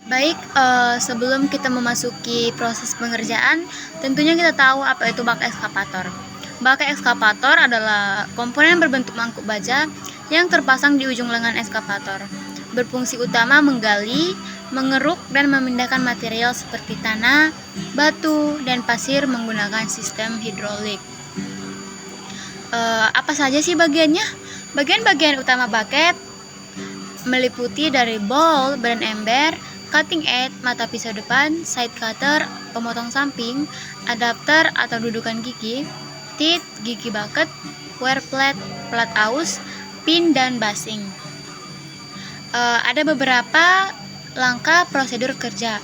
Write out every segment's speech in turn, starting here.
Baik, sebelum kita memasuki proses pengerjaan, tentunya kita tahu apa itu bak ekskavator. Bak ekskavator adalah komponen berbentuk mangkuk baja yang terpasang di ujung lengan ekskavator. Berfungsi utama menggali, mengeruk, dan memindahkan material seperti tanah, batu, dan pasir menggunakan sistem hidrolik. Apa saja sih bagiannya? Bagian-bagian utama bucket meliputi dari bowl, badan ember, cutting edge, mata pisau depan, side cutter, pemotong samping, adapter atau dudukan gigi, teeth, gigi bucket, wear plate, plat aus, pin, dan basing. Ada beberapa langkah prosedur kerja,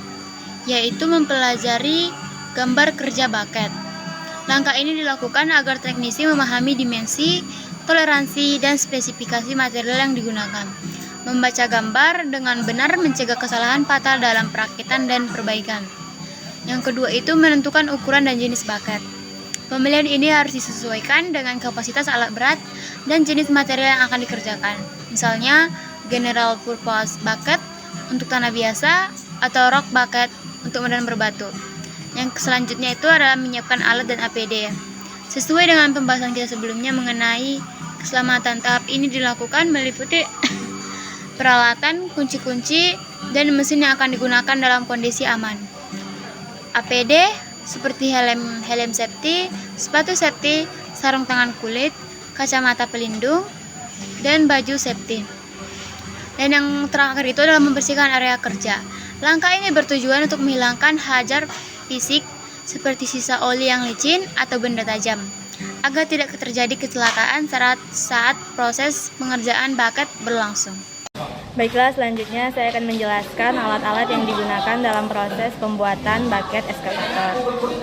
yaitu mempelajari gambar kerja bucket. Langkah ini dilakukan agar teknisi memahami dimensi, toleransi, dan spesifikasi material yang digunakan. Membaca gambar dengan benar mencegah kesalahan fatal dalam perakitan dan perbaikan. Yang kedua itu menentukan ukuran dan jenis bucket. Pemilihan ini harus disesuaikan dengan kapasitas alat berat dan jenis material yang akan dikerjakan. Misalnya, general purpose bucket untuk tanah biasa atau rock bucket untuk medan berbatu. Yang selanjutnya itu adalah menyiapkan alat dan APD. Sesuai dengan pembahasan kita sebelumnya mengenai keselamatan, tahap ini dilakukan meliputi peralatan, kunci-kunci, dan mesin yang akan digunakan dalam kondisi aman. APD seperti helm safety, sepatu safety, sarung tangan kulit, kacamata pelindung, dan baju safety. Dan yang terakhir itu adalah membersihkan area kerja. Langkah ini bertujuan untuk menghilangkan hajar fisik seperti sisa oli yang licin atau benda tajam, agar tidak terjadi kecelakaan saat proses pengerjaan bucket berlangsung. Baiklah, selanjutnya saya akan menjelaskan alat-alat yang digunakan dalam proses pembuatan bucket ekskavator.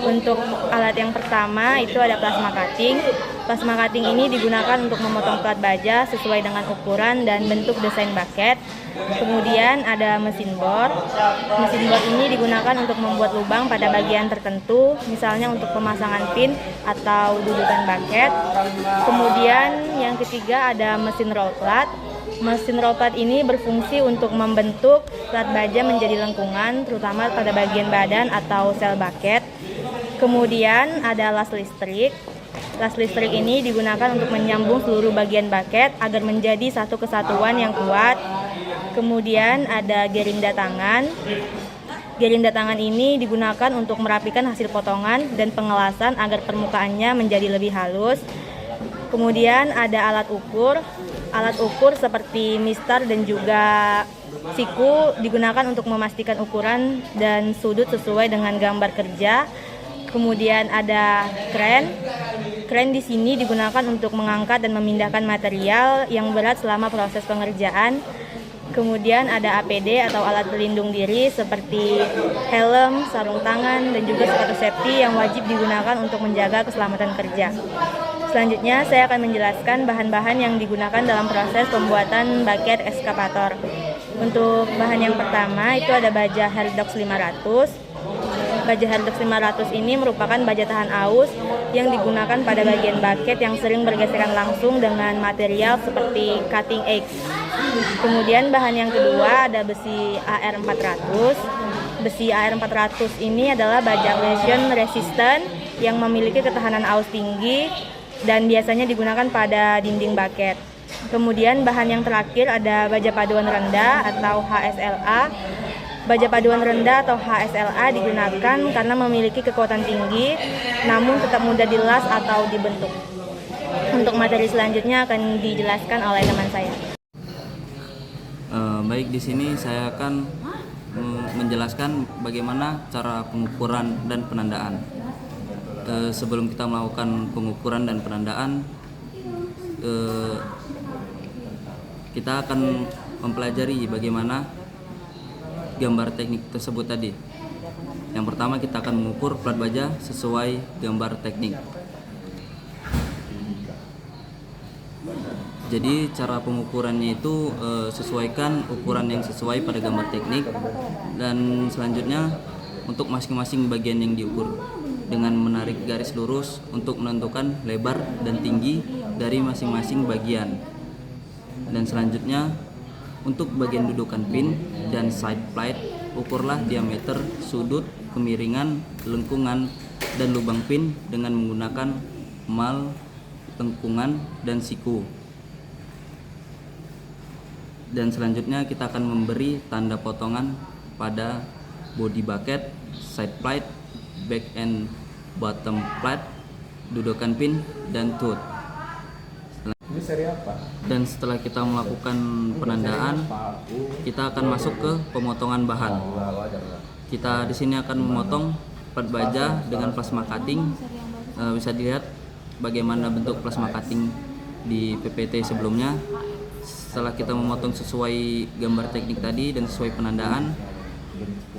Untuk alat yang pertama itu ada plasma cutting. Plasma cutting ini digunakan untuk memotong plat baja sesuai dengan ukuran dan bentuk desain bucket. Kemudian ada mesin bor. Mesin bor ini digunakan untuk membuat lubang pada bagian tertentu, misalnya untuk pemasangan pin atau dudukan bucket. Kemudian yang ketiga ada mesin roll plat. Mesin roll plat ini berfungsi untuk membentuk plat baja menjadi lengkungan, terutama pada bagian badan atau sel bucket. Kemudian ada las listrik. Las listrik ini digunakan untuk menyambung seluruh bagian bucket agar menjadi satu kesatuan yang kuat. Kemudian ada gerinda tangan. Gerinda tangan ini digunakan untuk merapikan hasil potongan dan pengelasan agar permukaannya menjadi lebih halus. Kemudian ada alat ukur. Alat ukur seperti mistar dan juga siku digunakan untuk memastikan ukuran dan sudut sesuai dengan gambar kerja. Kemudian ada kren. Kren di sini digunakan untuk mengangkat dan memindahkan material yang berat selama proses pengerjaan. Kemudian ada APD atau alat pelindung diri seperti helm, sarung tangan, dan juga sepatu safety yang wajib digunakan untuk menjaga keselamatan kerja. Selanjutnya saya akan menjelaskan bahan-bahan yang digunakan dalam proses pembuatan bucket ekskavator. Untuk bahan yang pertama itu ada baja Hardox 500. Baja Hardox 500 ini merupakan baja tahan aus yang digunakan pada bagian bucket yang sering bergesekan langsung dengan material seperti cutting edge. Kemudian bahan yang kedua ada besi AR400. Besi AR400 ini adalah baja abrasion resistant yang memiliki ketahanan aus tinggi dan biasanya digunakan pada dinding bucket. Kemudian bahan yang terakhir ada baja paduan rendah atau HSLA. Baja paduan rendah atau HSLA digunakan karena memiliki kekuatan tinggi namun tetap mudah dilas atau dibentuk. Untuk materi selanjutnya akan dijelaskan oleh teman saya. Baik, di sini saya akan menjelaskan bagaimana cara pengukuran dan penandaan. Sebelum kita melakukan pengukuran dan penandaan, kita akan mempelajari bagaimana gambar teknik tersebut tadi. Yang pertama kita akan mengukur plat baja sesuai gambar teknik. Jadi cara pengukurannya itu sesuaikan ukuran yang sesuai pada gambar teknik, dan selanjutnya untuk masing-masing bagian yang diukur dengan menarik garis lurus untuk menentukan lebar dan tinggi dari masing-masing bagian. Dan selanjutnya untuk bagian dudukan pin dan side plate ukurlah diameter, sudut, kemiringan, lengkungan, dan lubang pin dengan menggunakan mal, lengkungan, dan siku. Dan selanjutnya kita akan memberi tanda potongan pada body bucket, side plate, back and bottom plate, dudukan pin, dan tooth. Ini seri apa? Dan setelah kita melakukan penandaan, kita akan masuk ke pemotongan bahan. Kita di sini akan memotong plat baja dengan plasma cutting. Bisa dilihat bagaimana bentuk plasma cutting di PPT sebelumnya. Setelah kita memotong sesuai gambar teknik tadi dan sesuai penandaan,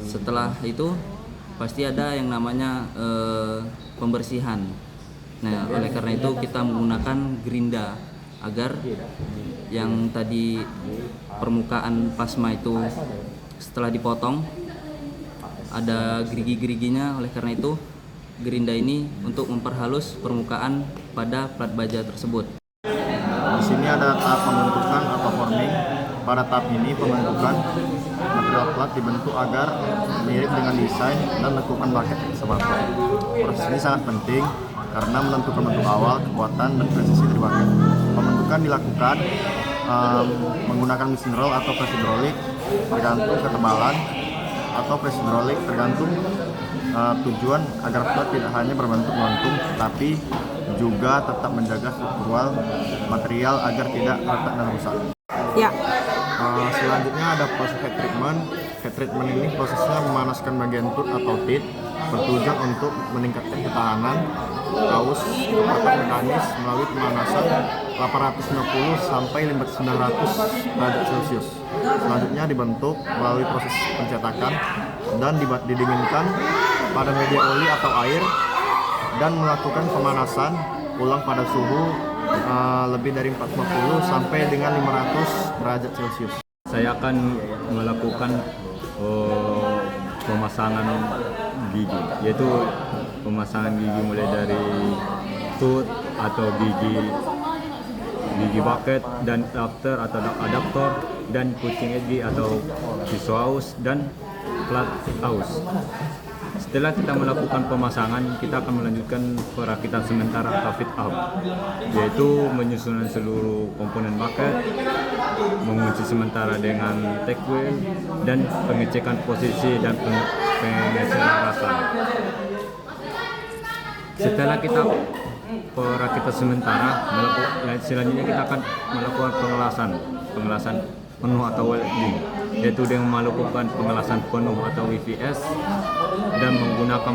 setelah itu pasti ada yang namanya pembersihan. Nah, oleh karena itu kita menggunakan gerinda agar yang tadi permukaan plasma itu setelah dipotong ada gerigi-geriginya. Oleh karena itu gerinda ini untuk memperhalus permukaan pada plat baja tersebut. Di sini ada tahap pembentukan atau forming. Pada tahap ini pembentukan material plat dibentuk agar mirip dengan desain dan lekukan bucket ekskavator. Proses ini sangat penting karena menentukan bentuk awal, kekuatan, dan presisi dari bucket. Pembentukan dilakukan menggunakan mesin roll atau press hidrolik tergantung ketebalan, atau press hidrolik tergantung tujuan agar plat tidak hanya berbentuk melengkung tapi juga tetap menjaga struktural material agar tidak retak dan rusak. Ya. Selanjutnya ada proses heat treatment. Heat treatment ini prosesnya memanaskan bagian tooth atau teeth bertujuan untuk meningkatkan ketahanan kaus kepada mekanis melalui pemanasan 850 sampai 900 derajat Celcius. Selanjutnya dibentuk melalui proses pencetakan dan didinginkan pada media oli atau air dan melakukan pemanasan ulang pada suhu lebih dari 450 sampai dengan 500 derajat Celcius. Saya akan melakukan pemasangan gigi, yaitu pemasangan gigi mulai dari tooth atau gigi bucket dan adaptor dan kucing edgy atau pisau aus dan plat aus. Setelah kita melakukan pemasangan, kita akan melanjutkan perakitan sementara atau fit out, yaitu menyusun seluruh komponen bucket, mengunci sementara dengan tack wheel, dan pengecekan posisi dan penyeselarasan. Setelah kita perakitan sementara, selanjutnya kita akan melakukan pengelasan penuh atau welding, yaitu dengan melakukan pengelasan penuh atau WVS dan menggunakan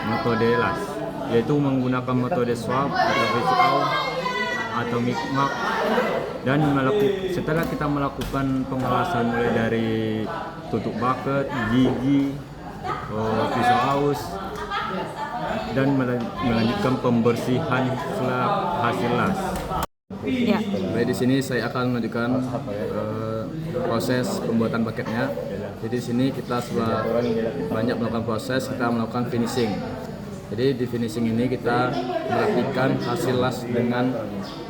metode las, yaitu menggunakan metode swab atau VCO atau micmac. Dan setelah kita melakukan pengelasan mulai dari tutup bucket, gigi, pisau aus, dan melanjutkan pembersihan setelah hasil las. Ya. Baik, di sini saya akan melanjutkan proses pembuatan bucketnya. Jadi di sini kita setelah banyak melakukan proses, kita melakukan finishing. Jadi di finishing ini kita merapikan hasil las dengan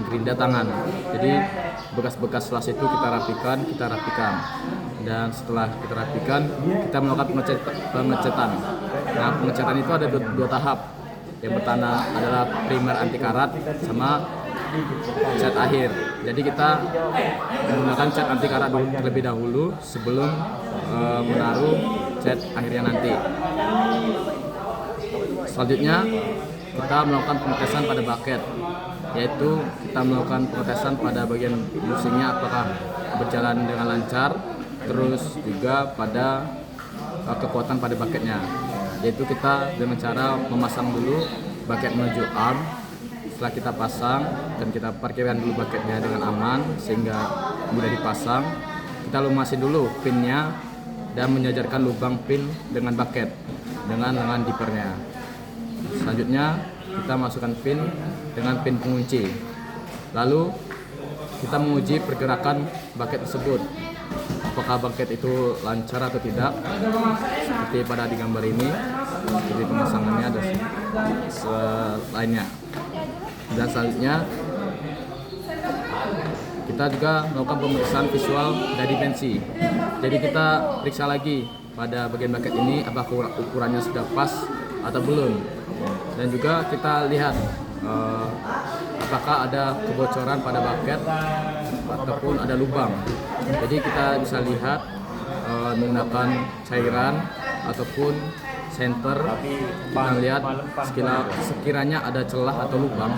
gerinda tangan. Jadi bekas-bekas las itu kita rapikan. Dan setelah kita rapikan, kita melakukan pengecetan. Nah, pengecetan itu ada dua tahap. Yang pertama adalah primer anti karat sama cat akhir. Jadi kita menggunakan cat anti karat terlebih dahulu sebelum menaruh cat akhirnya nanti. Selanjutnya kita melakukan pengetesan pada bucket, yaitu kita melakukan pengetesan pada bagian bushingnya apakah berjalan dengan lancar, terus juga pada kekuatan pada bucketnya, yaitu kita dengan cara memasang dulu bucket menuju arm. Setelah kita pasang dan kita parkirkan dulu bucketnya dengan aman sehingga mudah dipasang, kita lumasin dulu pinnya dan menjajarkan lubang pin dengan bucket dengan lengan dipernya. Selanjutnya kita masukkan pin dengan pin pengunci. Lalu kita menguji pergerakan bucket tersebut, apakah bucket itu lancar atau tidak, seperti pada di gambar ini. Jadi pemasangannya ada lainnya. Dan selanjutnya kita juga melakukan pemeriksaan visual dan dimensi. Jadi kita periksa lagi pada bagian baket ini apakah ukurannya sudah pas atau belum. Dan juga kita lihat apakah ada kebocoran pada baket ataupun ada lubang. Jadi kita bisa lihat menggunakan cairan ataupun senter, kita lihat sekiranya ada celah atau lubang,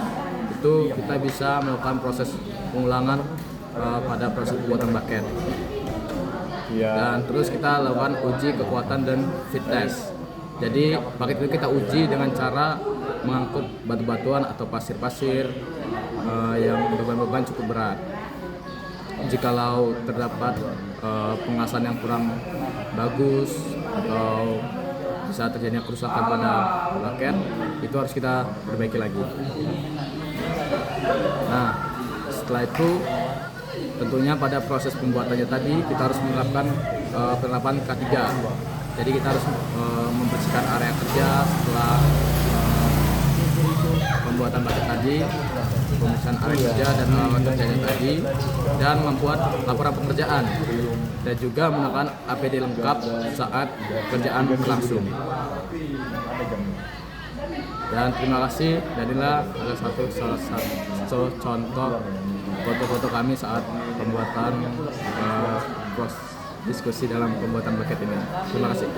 itu kita bisa melakukan proses pengulangan pada proses pembuatan baket. Dan terus kita lakukan uji kekuatan dan fit test. Jadi baket itu kita uji dengan cara mengangkut batu-batuan atau pasir-pasir yang beban-beban cukup berat. Jikalau terdapat pengasan yang kurang bagus atau bisa terjadinya kerusakan pada baket, itu harus kita perbaiki lagi. Nah, setelah itu tentunya pada proses pembuatannya tadi kita harus menerapkan penerapan K3. Jadi kita harus membersihkan area kerja setelah pembuatan baket tadi, pemeriksaan area kerja dan alat kerjanya tadi, dan membuat laporan pekerjaan dan juga menggunakan APD lengkap saat kerjaan berlangsung. Dan terima kasih, dan inilah salah satu contoh foto-foto kami saat pembuatan diskusi dalam pembuatan baket ini. Terima kasih.